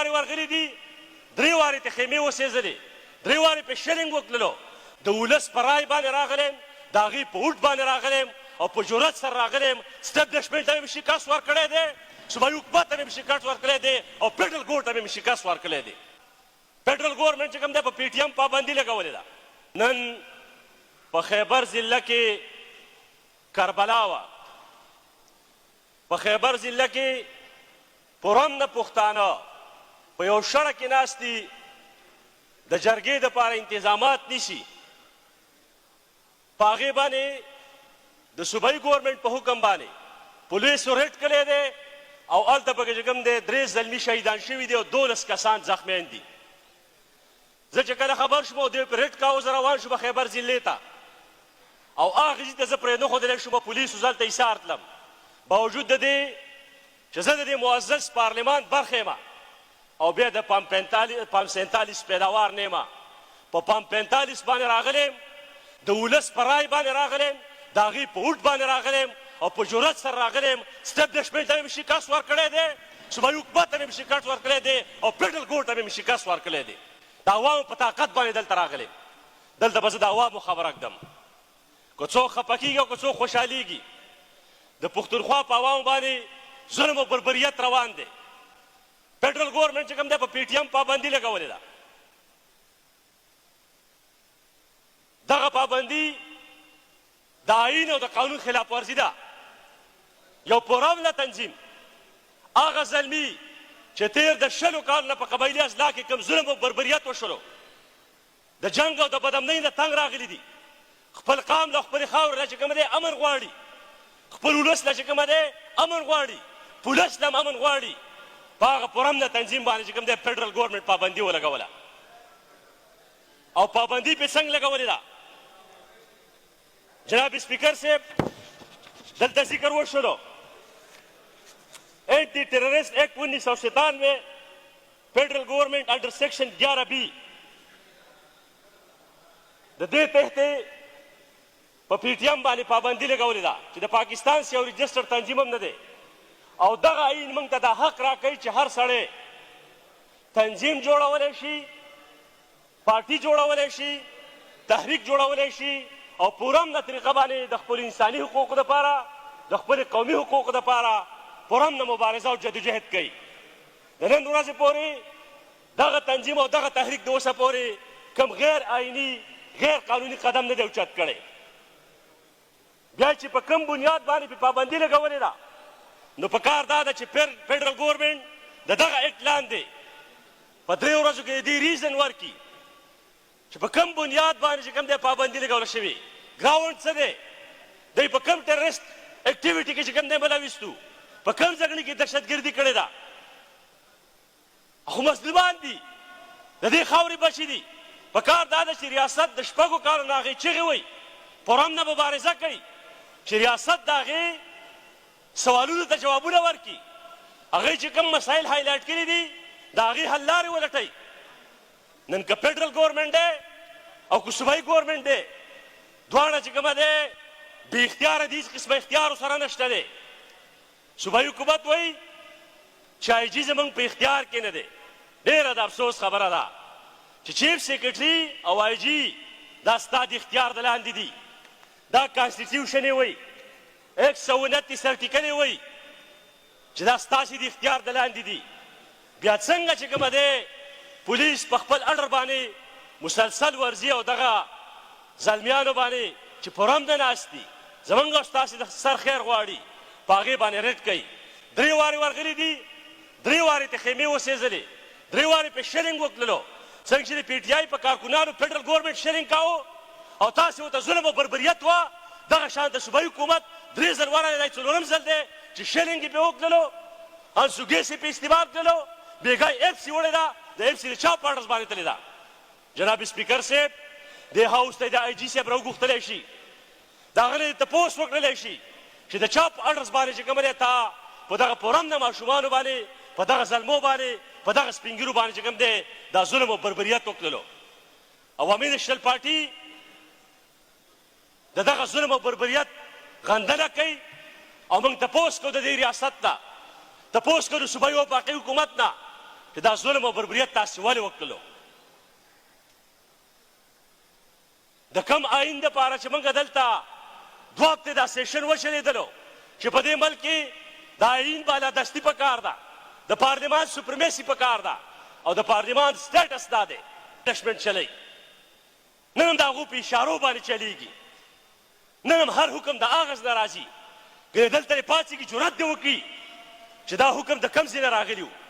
وارې ورغلي دي 3 وارې ته خیمې وسېزلې 3 وارې په شلنګ وکړلو د ولس په رای باندې راغلم د هغې په اوټ باندې راغلم او په جرأت سره راغلم سټبلشمنټ ته مې شکست ورکړی دی صوبایي حکومت ته مې شکست ورکړی دی او فیډرل ګورنمنټ ته مې شکست ورکړی دی فیډرل ګورنمنټ چې کوم دی په پی ټي ایم پابندي لګولې ده نن په خیبر ضلع کې کربلا وه په خیبر ضلع کې پرم نه پښتانه په یو شړه کې ناست دي د جرګې دپاره انتظامات نیسي په هغې باندې د صوبایي ګورنمنټ په حکم باندې پولیسو ریډ کړی دی او هلته پکې چې کوم دی 3 زلمي شهیدان شوي دي او 12 کسان زخمیان دي زه چې کله خبر شوم او دوی پرې ریډ کاوه زه روان شوم خیبر ضلع ته او هغه ځای ته زه پرې نه ښودلی شوم پولیسو زه هلته ایسار تلم باوجود د دې چې زه د دې معزز پارلمان برخه یم او بیا د پام 47 پیداوار نه یم په پام 45 باندې راغلم د ولس په رای باندې راغلم د هغې په اوټ باندې راغلم او په جرأت سره راغلم سټبلشمنټ ته مې شکست ورکړی دی صوبایي حکومت ته مې شکست ورکړی دی او فیډرل ګورنمنټ ته مې شکست ورکړی دی د عوامو په طاقت باندې دلته راغلم دلته به زه د عوامو خبره ږدم که څوک خفه کېږي او که څوک خوشحالېږي د پښتونخوا په عوامو باندې ظلم او بربریت روان دی فیډرل ګورنمنټ چې کوم دی په پی ټي ایم پابندي لګولې ده دغه پابندي د آئین او د قانون خلاف ورزي ده یو پرامله تنظیم هغه زلمي چې تیر د 20 کال نه په قبایلي اصلاح کې کوم ظلم او بربریت وشولو د جنګ او د بدامنۍ نه تنګ راغلي دي خپل قام له خپلې خاورې نه چې کوم دی امن غواړي خپل ولس نه چې کوم دی امن غواړي پولیس نه هم امن غواړي په هغه پرامله تنظیم باندې چې کوم دی فیډرل ګورنمنټ پابندي ولګوله او پابندي پې څنګه لګولې ده جناب سپیکر صاحب دلته ذکر وشولو اینٹی ٹیررسٹ ایکٹ 1997 فیڈرل گورنمنٹ انڈر سیکشن 11B د دې تحت په پی ټي ایم باندې پابندي لګولې ده چې د پاکستان سي یو رجسټر تنظیم هم نه دی او دغه آئین موږ ته دا حق راکوي چې هر سړی تنظیم جوړولی شي پارټي جوړولی شي تحریک جوړولی شي او په امنه طریقه باندې د خپل انساني حقوقو دپاره د خپل قومي حقوقو دپاره پر امن مبارزه او جدوجهد کوي د نن ورځې پورې دغه تنظیم او دغه تحریک د اوسه پورې کوم غیر آئیني غیر قانوني قدم نه دی اوچت کړی بیا چې په کوم بنیاد باندې پې پابندي لګولې ده نو په کار دا ده چې فیډرل ګورنمنټ د دغه اکټ لاندې په 3 ورځو کې د دې ریزن ورکړي چې په کوم بنیاد باندې چې کوم دی پابندي لګوله شوې ګراونډ څه دی دوی په کوم ټیررسټ اکټیویټي کې چې کوم دی ملوث په کوم ځګړي کې دهشتګردي کړې ده خو مسلمان دي د دې خاورې بچي دي په کار دا ده چې ریاست د 6 کالو نه هغې چغې وایي پر امنه مبارزه کوي چې ریاست د هغې سوالونو ته جوابونه ورکړي هغې چې کوم مسایل هایلایټ کړي دي د هغې حل لارې ولټوي نن که فیډرل ګورنمنټ دی او که صوبایي ګورنمنټ دی دواړه چې کومه دی بې اختیاره دي هېڅ قسمه اختیار ورسره نشته دی صوبایي حکومت وایي چې آی جي زموږ په اختیار کې نه دی ډېره د افسوس خبره ده چې چیف سیکرټري او آی جي دا ستا د اختیار د لاندې دي دا کانسټیټیوشن یې وایي 129 ارټیکل یې وایي چې دا ستاسې د اختیار د لاندې دي بیا څنګه چې کومه دی پولیس په خپل اډر باندې مسلسل ورځي او دغه زلمیانو باندې چې پر امنه ناست دي زموږ او ستاسې د سر خیر غواړي په هغې باندې ریډ کوي 3 وارې ورغلي دي 3 وارې ته خیمې وسېزلې 3 وارې پې شلنګ وکړلو څنګه چې د پی ټي آی په کارکونانو فیډرل ګورنمنټ شلنګ کاوه او تاسې ورته ظلم او بربریت وه دغه شان د صوبایي حکومت 3 ځل ورغلی دی 4م ځل دی چې شلنګ یې پې وکړلو انسوګیس یې پې استعمال کړلو بېګای ایف سي وړې ده د ایف سي د چا په اډرس باندې تللې ده جناب سپیکر صاحب دې هاوس ته د آی جي صاحب راوغوښتلی شي د هغه نه تپوس وکړلی شي چې د چا په اډرس باندې چې کومه دی تا په دغه پرامنه ماشومانو باندې په دغه زلمو باندې په دغه سپین ږیرو باندې چې کوم دی دا ظلم او بربریت وکړلو عوامي نیشنل پارټي د دغه ظلم او بربریت غندنه کوي او موږ تپوس کوو د دې ریاست نه تپوس کوو د صوبایي او باقي حکومت نه چې دا ظلم او بربریت تاسې ولې وکړلو د کم آئین دپاره چې موږ دلته دوه هفتې دا سیشن وچلېدلو چې په دې ملک کې د آئین بالادستي پکار ده د پارلمان سوپرمیسي پکار ده او د پارلمان سټیټس دا دی پنشمنټ چلی نن هم د هغو په اشارو باندې چلیږي نن هم هر حکم د اغز نه راځي که دلته یې پاڅېږي جرأت دې وکړي چې دا حکم د کوم ځای نه راغلی و